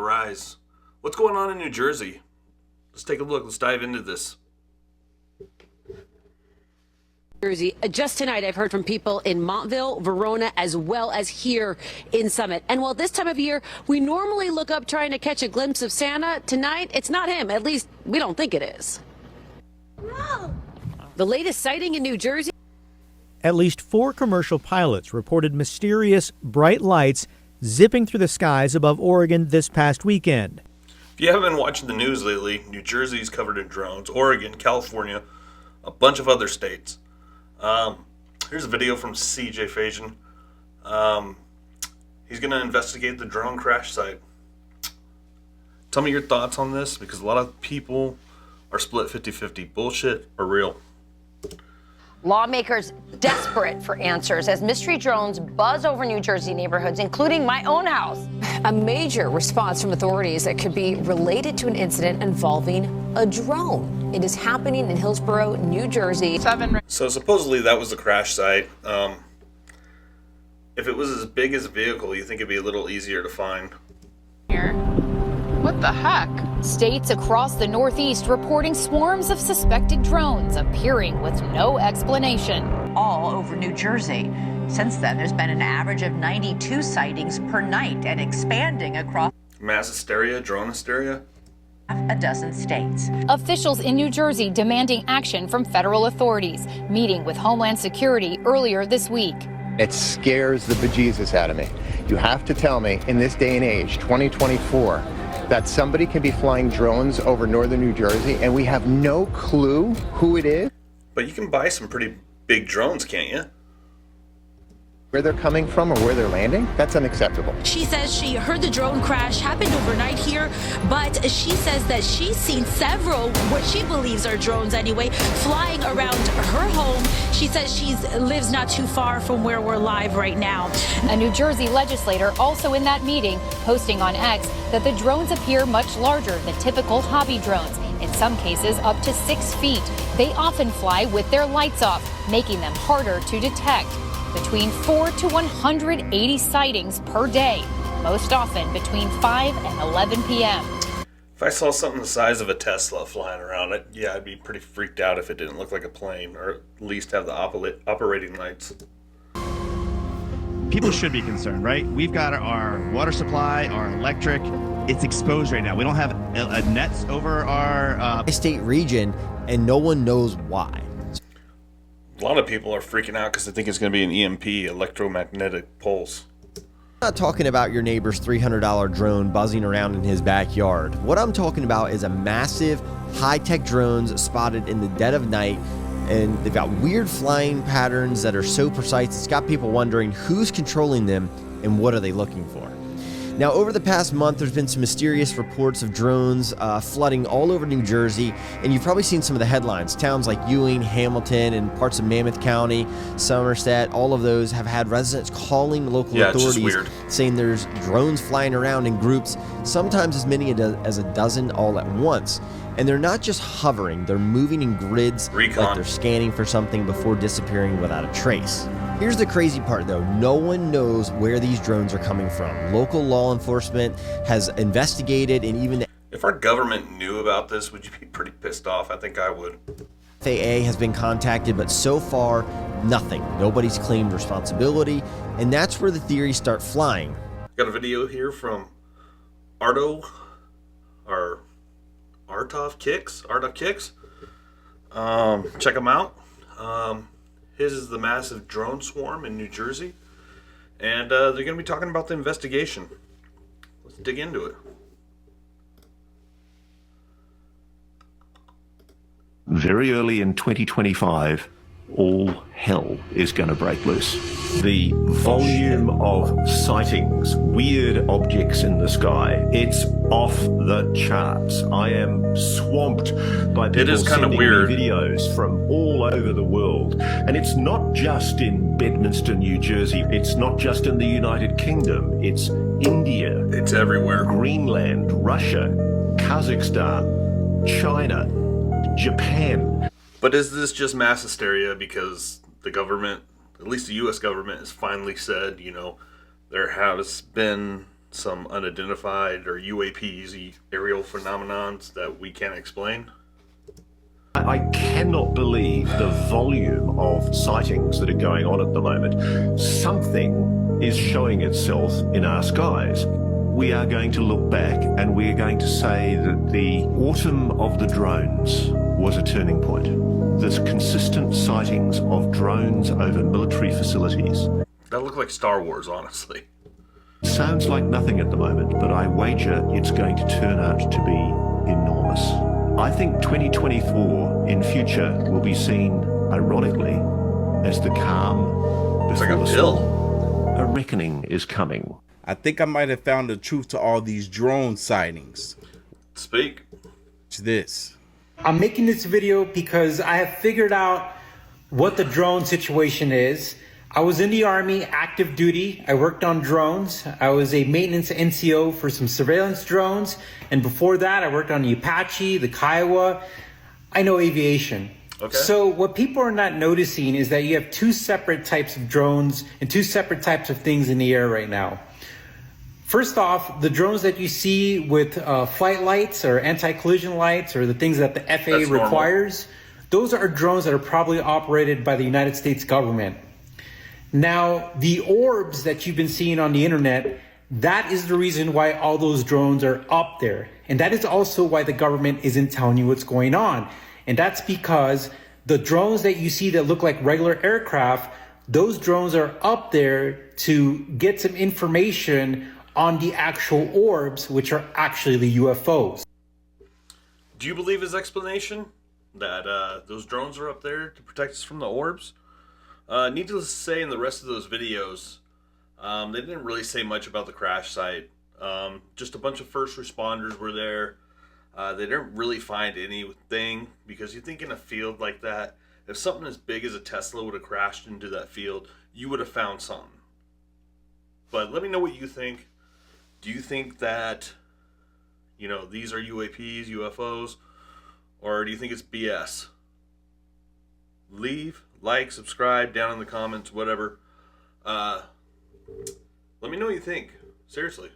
rise. What's going on in New Jersey? Let's take a look. Let's dive into this. Jersey. Just tonight, I've heard from people in Montville, Verona, as well as here in Summit. And while this time of year, we normally look up trying to catch a glimpse of Santa, tonight, it's not him. At least we don't think it is. No. The latest sighting in New Jersey. At least 4 commercial pilots reported mysterious bright lights zipping through the skies above Oregon this past weekend. If you haven't been watching the news lately, New Jersey's covered in drones. Oregon, California, a bunch of other states. Here's a video from CJ Fajan. He's going to investigate the drone crash site. Tell me your thoughts on this, because a lot of people are split 50-50. Bullshit or real? Lawmakers desperate for answers as mystery drones buzz over New Jersey neighborhoods, including my own house. A major response from authorities that could be related to an incident involving a drone. It is happening in Hillsborough, New Jersey. So supposedly that was the crash site. If it was as big as a vehicle, you think it'd be a little easier to find. What the heck? States across the Northeast reporting swarms of suspected drones appearing with no explanation. All over New Jersey. Since then, there's been an average of 92 sightings per night and expanding across Mass hysteria, drone hysteria. a dozen states. Officials in New Jersey demanding action from federal authorities, meeting with Homeland Security earlier this week. It scares the bejesus out of me. You have to tell me, in this day and age, 2024, that somebody can be flying drones over northern New Jersey and we have no clue who it is? But you can buy some pretty big drones, can't you? Where they're coming from or where they're landing? That's unacceptable. She says she heard the drone crash happened overnight here, but she says that she's seen several, what she believes are drones anyway, flying around her home. She says she lives not too far from where we're live right now. A New Jersey legislator also in that meeting posting on X that the drones appear much larger than typical hobby drones, in some cases up to 6 feet. They often fly with their lights off, making them harder to detect. Between 4 to 180 sightings per day, most often between 5 and 11 p.m. If I saw something the size of a Tesla flying around, I'd be pretty freaked out if it didn't look like a plane, or at least have the operating lights. People should be concerned, right? We've got our water supply, our electric. It's exposed right now. We don't have nets over our state region, and no one knows why. A lot of people are freaking out because they think it's going to be an EMP, electromagnetic pulse. I'm not talking about your neighbor's $300 drone buzzing around in his backyard. What I'm talking about is a massive, high-tech drones spotted in the dead of night, and they've got weird flying patterns that are so precise, it's got people wondering who's controlling them and what are they looking for. Now, over the past month, there's been some mysterious reports of drones flooding all over New Jersey, and you've probably seen some of the headlines. Towns like Ewing, Hamilton, and parts of Monmouth County, Somerset, all of those have had residents calling local authorities saying there's drones flying around in groups, sometimes as many as a dozen all at once. And they're not just hovering, they're moving in grids like they're scanning for something before disappearing without a trace. Here's the crazy part though, no one knows where these drones are coming from. Local law enforcement has investigated, and even the If our government knew about this, would you be pretty pissed off? I think I would. FAA has been contacted, but so far, nothing. Nobody's claimed responsibility, and that's where the theories start flying. Got a video here from Artov Kicks. Check them out. His is the massive drone swarm in New Jersey, and they're going to be talking about the investigation. Let's dig into it. Very early in 2025, all hell is going to break loose. The volume of sightings, weird objects in the sky, it's off the charts. I am swamped by people sending me videos from all over the world. And it's not just in Bedminster, New Jersey. It's not just in the United Kingdom. It's India. It's everywhere. Greenland, Russia, Kazakhstan, China, Japan. But is this just mass hysteria because the government, at least the U.S. government, has finally said, you know, there has been some unidentified or UAPs, aerial phenomenons that we can't explain? I cannot believe the volume of sightings that are going on at the moment. Something is showing itself in our skies. We are going to look back and we are going to say that the autumn of the drones was a turning point. There's consistent sightings of drones over military facilities. That looked like Star Wars, honestly. Sounds like nothing at the moment, but I wager it's going to turn out to be enormous. I think 2024 in future will be seen, ironically, as the calm before the storm. A reckoning is coming. I think I might have found the truth to all these drone sightings. Speak. It's this. I'm making this video because I have figured out what the drone situation is. I was in the Army, active duty. I worked on drones. I was a maintenance NCO for some surveillance drones. And before that, I worked on the Apache, the Kiowa. I know aviation. Okay. So what people are not noticing is that you have two separate types of drones and two separate types of things in the air right now. First off, the drones that you see with flight lights or anti-collision lights or the things that the FAA requires, those are drones that are probably operated by the United States government. Now, the orbs that you've been seeing on the internet, that is the reason why all those drones are up there. And that is also why the government isn't telling you what's going on. And that's because the drones that you see that look like regular aircraft, those drones are up there to get some information on the actual orbs, which are actually the UFOs. Do you believe his explanation that those drones are up there to protect us from the orbs? Needless to say, in the rest of those videos, they didn't really say much about the crash site. Just a bunch of first responders were there. They didn't really find anything, because you think in a field like that, if something as big as a Tesla would have crashed into that field, you would have found something. But let me know what you think. Do you think that, you know, these are UAPs, UFOs, or do you think it's BS? Leave, like, subscribe down in the comments, whatever. Let me know what you think. Seriously.